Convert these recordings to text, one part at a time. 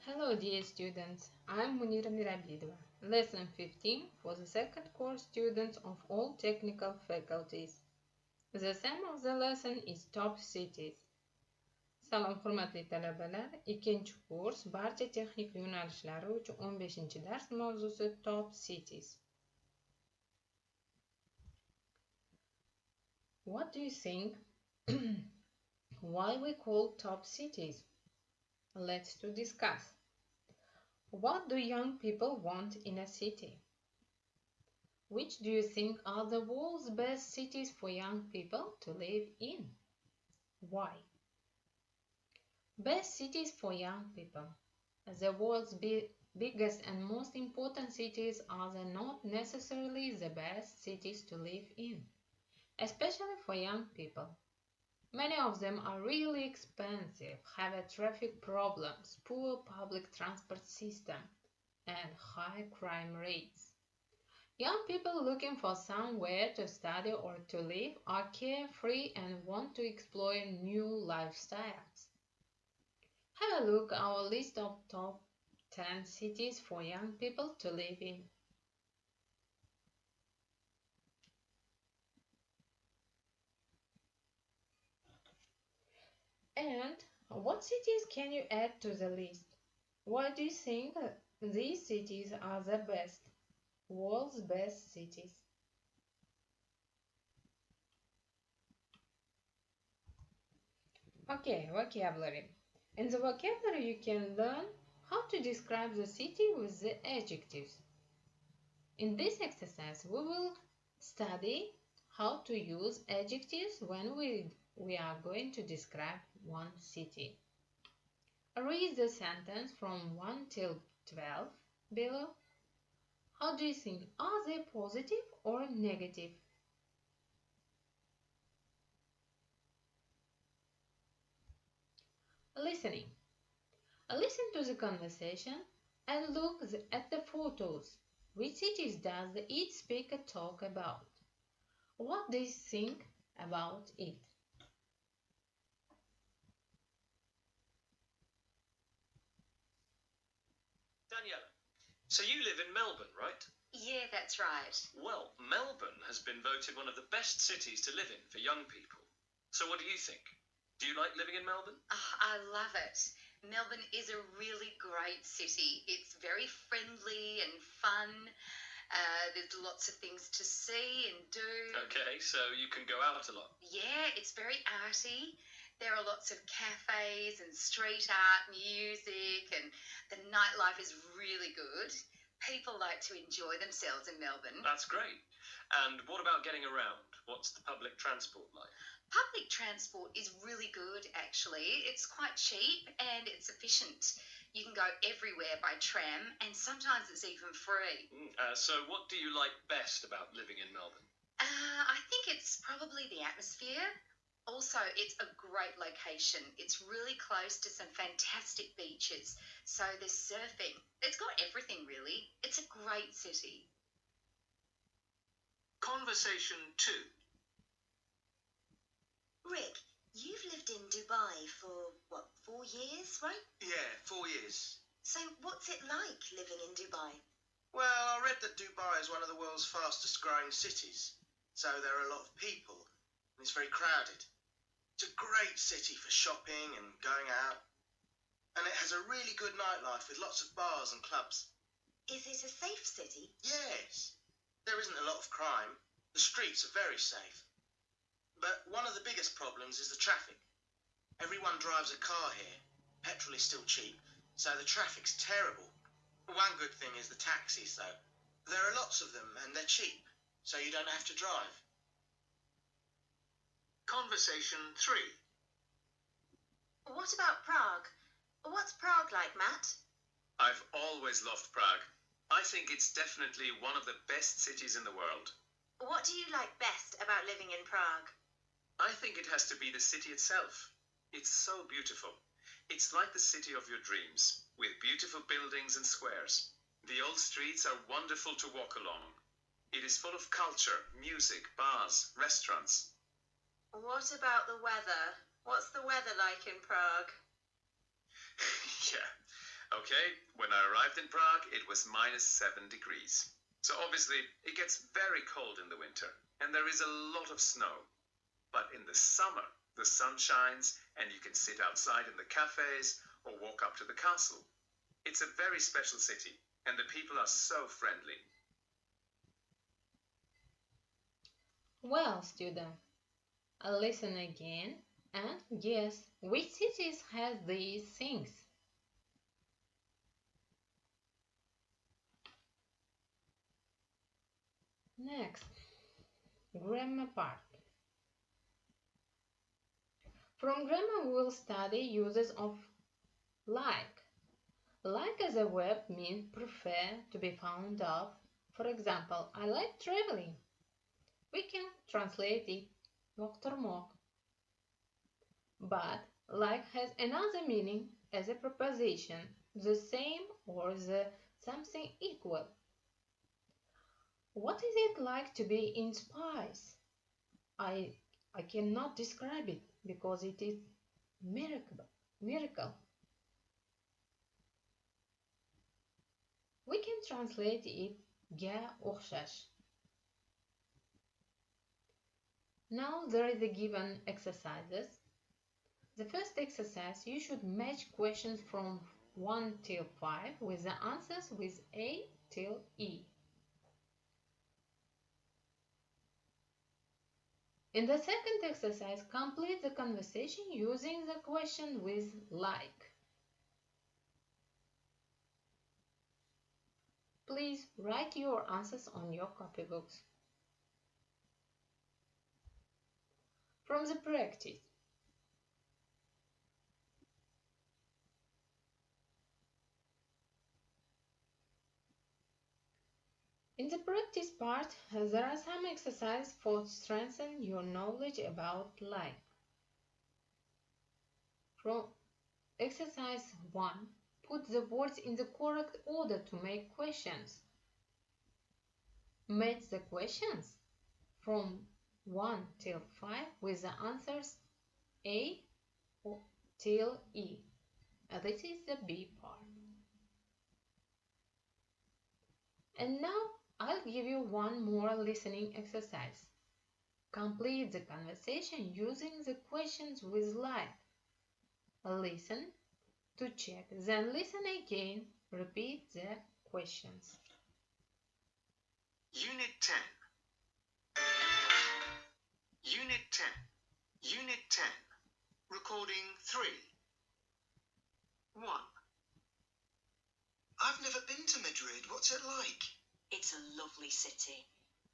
Hello dear students, I'm Munira Mirabidova. Lesson 15 for the second course students of all technical faculties. The theme of the lesson is top cities. Salom hurmatli talabalar, ikkinchi kurs barcha texnika yo'nalishlari uchun 15-dars mavzusi top cities. What do you think? Why we call top cities? Let's to discuss. What do young people want in a city? Which do you think are the world's best cities for young people to live in? Why? Best cities for young people. The world's biggest and most important cities are not necessarily the best cities to live in, especially for young people. Many of them are really expensive, have traffic problems, poor public transport system, and high crime rates. Young people looking for somewhere to study or to live are carefree and want to explore new lifestyles. Have a look at our list of top 10 cities for young people to live in. And what cities can you add to the list? Why do you think these cities are the best, world's best cities? Okay, vocabulary. In the vocabulary you can learn how to describe the city with the adjectives. In this exercise we will study how to use adjectives when we are going to describe one city. Read the sentence from 1 till 12 below. How do you think? Are they positive or negative? Listening. Listen to the conversation and look at the photos. Which cities does each speaker talk about? What do you think about it? Daniela, so you live in Melbourne, right? Yeah, that's right. Well, Melbourne has been voted one of the best cities to live in for young people. So what do you think? Do you like living in Melbourne? Oh, I love it. Melbourne is a really great city. It's very friendly and fun. There's lots of things to see and do. Okay, so you can go out a lot. Yeah, it's very arty. There are lots of cafes and street art, music, and the nightlife is really good. People like to enjoy themselves in Melbourne. That's great. And what about getting around? What's the public transport like? Public transport is really good, actually. It's quite cheap and it's efficient. You can go everywhere by tram, and sometimes it's even free. So what do you like best about living in Melbourne? I think it's probably the atmosphere. Also, it's a great location. It's really close to some fantastic beaches. So there's surfing. It's got everything, really. It's a great city. Conversation 2. Rick, you've lived in Dubai for, 4 years, right? Yeah, 4 years. So what's it like living in Dubai? Well, I read that Dubai is one of the world's fastest growing cities, so there are a lot of people, and it's very crowded. It's a great city for shopping and going out, and it has a really good nightlife with lots of bars and clubs. Is it a safe city? Yes, there isn't a lot of crime. The streets are very safe. But one of the biggest problems is the traffic. Everyone drives a car here. Petrol is still cheap, so the traffic's terrible. One good thing is the taxis, though. There are lots of them, and they're cheap, so you don't have to drive. Conversation 3. What about Prague? What's Prague like, Matt? I've always loved Prague. I think it's definitely one of the best cities in the world. What do you like best about living in Prague? I think it has to be the city itself. It's so beautiful. It's like the city of your dreams, with beautiful buildings and squares. The old streets are wonderful to walk along. It is full of culture, music, bars, restaurants. What about the weather? What's the weather like in Prague? Yeah, Okay, when I arrived in Prague, it was -7 degrees. So obviously, it gets very cold in the winter, and there is a lot of snow. But in the summer, the sun shines, and you can sit outside in the cafes or walk up to the castle. It's a very special city, and the people are so friendly. Well, student, listen again and guess which cities has these things. Next, grammar part. From grammar we will study uses of like. Like as a verb means prefer, to be fond of. For example, I like traveling. We can translate it nocturmok. But like has another meaning as a preposition, the same or the something equal. What is it like to be in space? I cannot describe it because it is miracle. We can translate it ga oxşaş. Now there is a given exercises. The first exercise, you should match questions from 1 till 5 with the answers with A till E. In the second exercise, complete the conversation using the question with like. Please write your answers on your copybooks. From the practice. In the practice part, there are some exercises for strengthen your knowledge about like. From exercise 1, put the words in the correct order to make questions. Match the questions from 1 till 5 with the answers A till E. This is the B part. And now I'll give you one more listening exercise. Complete the conversation using the questions with like. Listen to check, then listen again, repeat the questions. Unit 10. Unit 10. Unit 10. Recording 3. 1. I've never been to Madrid. What's it like? It's a lovely city.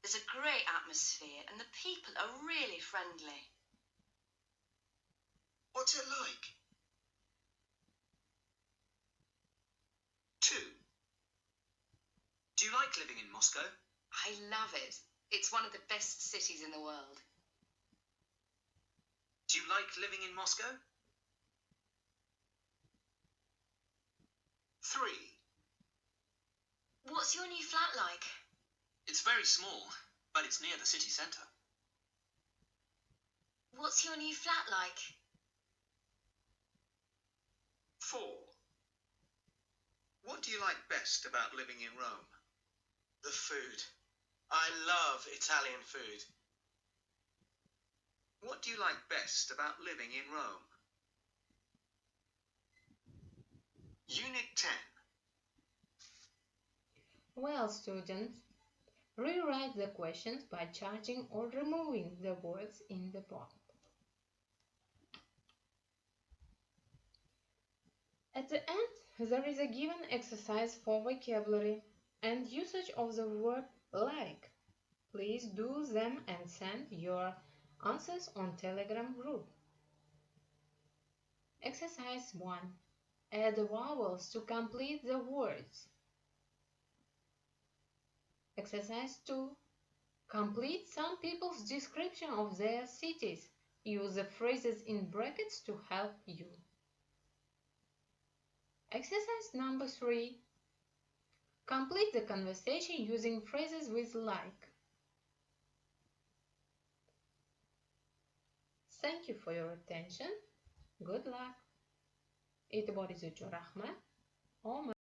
There's a great atmosphere and the people are really friendly. What's it like? 2. Do you like living in Moscow? I love it. It's one of the best cities in the world. Do you like living in Moscow? 3. What's your new flat like? It's very small, but it's near the city centre. What's your new flat like? 4. What do you like best about living in Rome? The food. I love Italian food. What do you like best about living in Rome? Unit 10. Well, students, rewrite the questions by changing or removing the words in the box. At the end, there is a given exercise for vocabulary and usage of the word like. Please do them and send your answers on Telegram group. Exercise 1. Add vowels to complete the words. Exercise 2. Complete some people's description of their cities. Use the phrases in brackets to help you. Exercise number 3. Complete the conversation using phrases with like. Thank you for your attention. Good luck. Itibar izucu rahmat.